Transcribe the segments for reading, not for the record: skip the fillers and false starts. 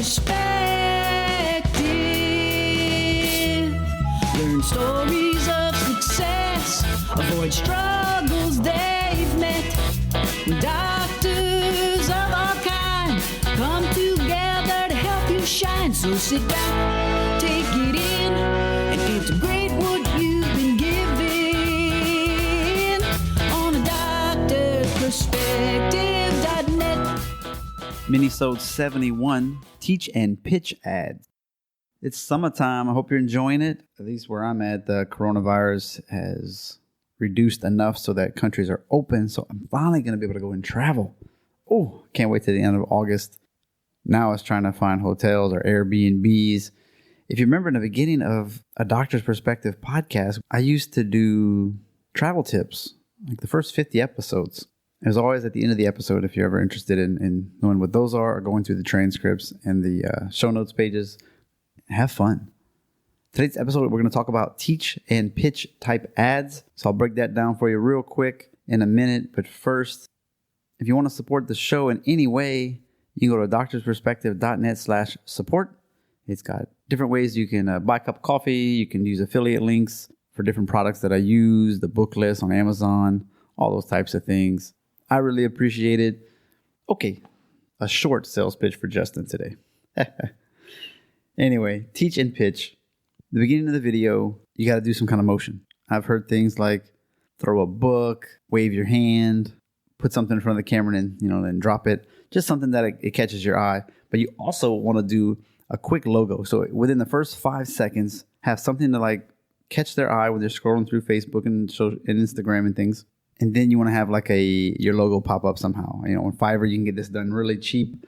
Learn stories of success, avoid struggles they've met. Doctors of all kind come together to help you shine. So sit back, take it in, and integrate what you've been given on a doctor's perspective.net. Minisode 71, Teach and Pitch Ads. It's summertime. I hope you're enjoying it. At least where I'm at, the coronavirus has reduced enough so that countries are open. So I'm finally going to be able to go and travel. Oh, can't wait to the end of August. Now it's trying to find hotels or Airbnbs. If you remember in the beginning of a Doctor's Perspective podcast, I used to do travel tips, like the first 50 episodes. It was always at the end of the episode, if you're ever interested in knowing what those are or going through the transcripts and the show notes pages. Have fun. Today's episode, we're going to talk about teach and pitch type ads. So I'll break that down for you real quick in a minute. But first, if you want to support the show in any way, you can go to doctorsperspective.net/support. It's got different ways you can buy a cup of coffee. You can use affiliate links for different products that I use, the book list on Amazon, all those types of things. I really appreciate it. Okay, a short sales pitch for Justin today. Anyway, teach and pitch. The beginning of the video, you got to do some kind of motion. I've heard things like throw a book, wave your hand, put something in front of the camera and then drop it. Just something that it catches your eye. But you also want to do a quick logo. So within the first 5 seconds, have something to catch their eye when they're scrolling through Facebook and Instagram and things. And then you want to have your logo pop up somehow. On Fiverr, you can get this done really cheap.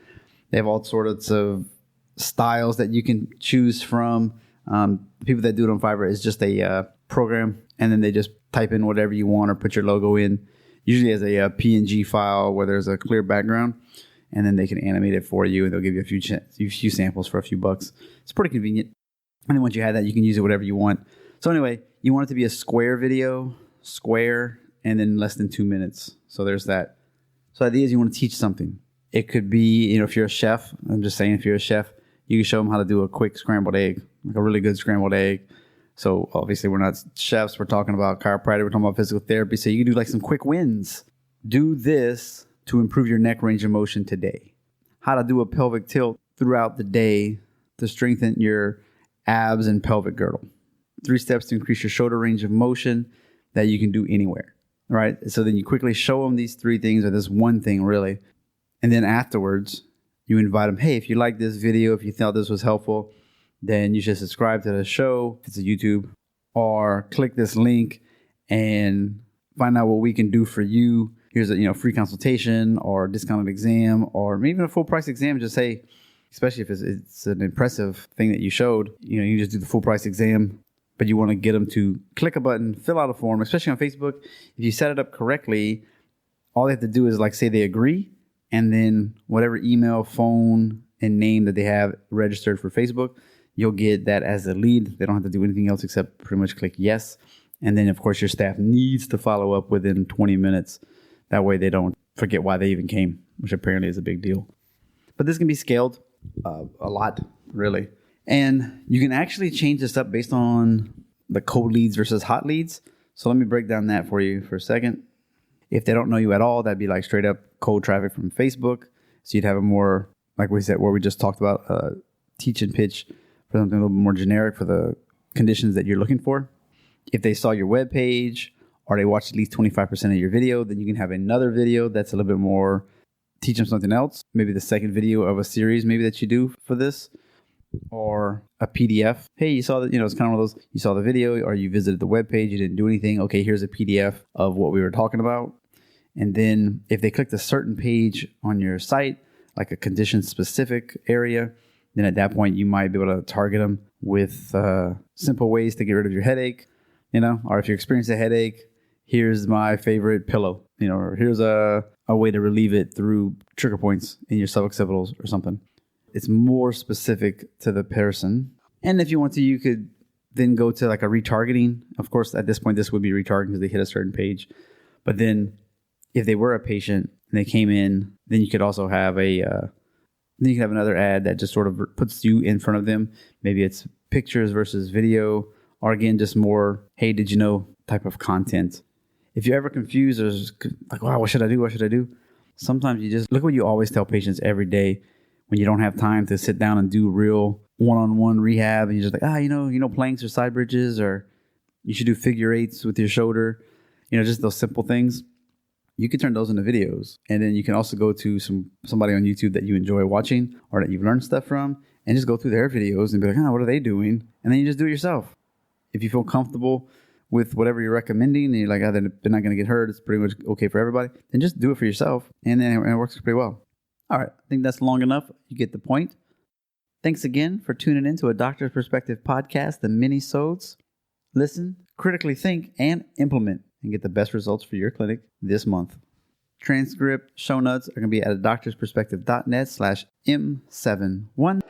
They have all sorts of styles that you can choose from. The people that do it on Fiverr is just a program, and then they just type in whatever you want or put your logo in, usually as a PNG file where there's a clear background, and then they can animate it for you, and they'll give you a few samples for a few bucks. It's pretty convenient. And then once you have that, you can use it whatever you want. So anyway, you want it to be a square video, and then less than 2 minutes. So there's that. So the idea is you want to teach something. It could be, if you're a chef, I'm just saying if you're a chef, you can show them how to do a quick scrambled egg, like a really good scrambled egg. So obviously we're not chefs. We're talking about chiropractic. We're talking about physical therapy. So you can do some quick wins. Do this to improve your neck range of motion today. How to do a pelvic tilt throughout the day to strengthen your abs and pelvic girdle. 3 steps to increase your shoulder range of motion that you can do anywhere. Right? So then you quickly show them these 3 things, or this one thing really. And then afterwards, you invite them, hey, if you like this video, if you thought this was helpful, then you should subscribe to the show, if it's a YouTube, or click this link and find out what we can do for you. Here's a free consultation or discounted exam, or maybe even a full price exam. Just say, especially if it's an impressive thing that you showed, you can just do the full price exam, but you want to get them to click a button, fill out a form, especially on Facebook. If you set it up correctly, all they have to do is say they agree. And then whatever email, phone, and name that they have registered for Facebook, you'll get that as a lead. They don't have to do anything else except pretty much click yes. And then, of course, your staff needs to follow up within 20 minutes. That way they don't forget why they even came, which apparently is a big deal. But this can be scaled a lot, really. And you can actually change this up based on the cold leads versus hot leads. So let me break down that for you for a second. If they don't know you at all, that'd be straight up cold traffic from Facebook. So you'd have a more, like we said, where we just talked about teach and pitch for something a little bit more generic for the conditions that you're looking for. If they saw your web page or they watched at least 25% of your video, then you can have another video that's a little bit more, teach them something else. Maybe the second video of a series maybe that you do for this, or a PDF. Hey, you saw that, it's kind of one of those, you saw the video or you visited the web page, you didn't do anything. Okay, here's a PDF of what we were talking about. And then if they clicked a certain page on your site, like a condition specific area, then at that point you might be able to target them with simple ways to get rid of your headache, or if you experience a headache, here's my favorite pillow, or here's a way to relieve it through trigger points in your suboccipitals or something. It's more specific to the person. And if you want to, you could then go to a retargeting. Of course, at this point, this would be retargeting because they hit a certain page. But then if they were a patient and they came in, then you could also have a Then you can have another ad that just sort of puts you in front of them. Maybe it's pictures versus video, or again, just more, hey, did you know type of content. If you're ever confused or like, wow, what should I do? What should I do? Sometimes you just look what you always tell patients every day when you don't have time to sit down and do real one-on-one rehab. And you're just like, you know, planks or side bridges, or you should do figure eights with your shoulder. You know, just those simple things. You can turn those into videos. And then you can also go to somebody on YouTube that you enjoy watching or that you've learned stuff from and just go through their videos and be like, what are they doing? And then you just do it yourself. If you feel comfortable with whatever you're recommending and you're like, they're not going to get hurt, it's pretty much okay for everybody, then just do it for yourself. And then it works pretty well. All right. I think that's long enough. You get the point. Thanks again for tuning in to a Doctor's Perspective podcast, the minisodes. Listen, critically think, and implement, and get the best results for your clinic this month. Transcript, show notes are going to be at doctorsperspective.net/M71.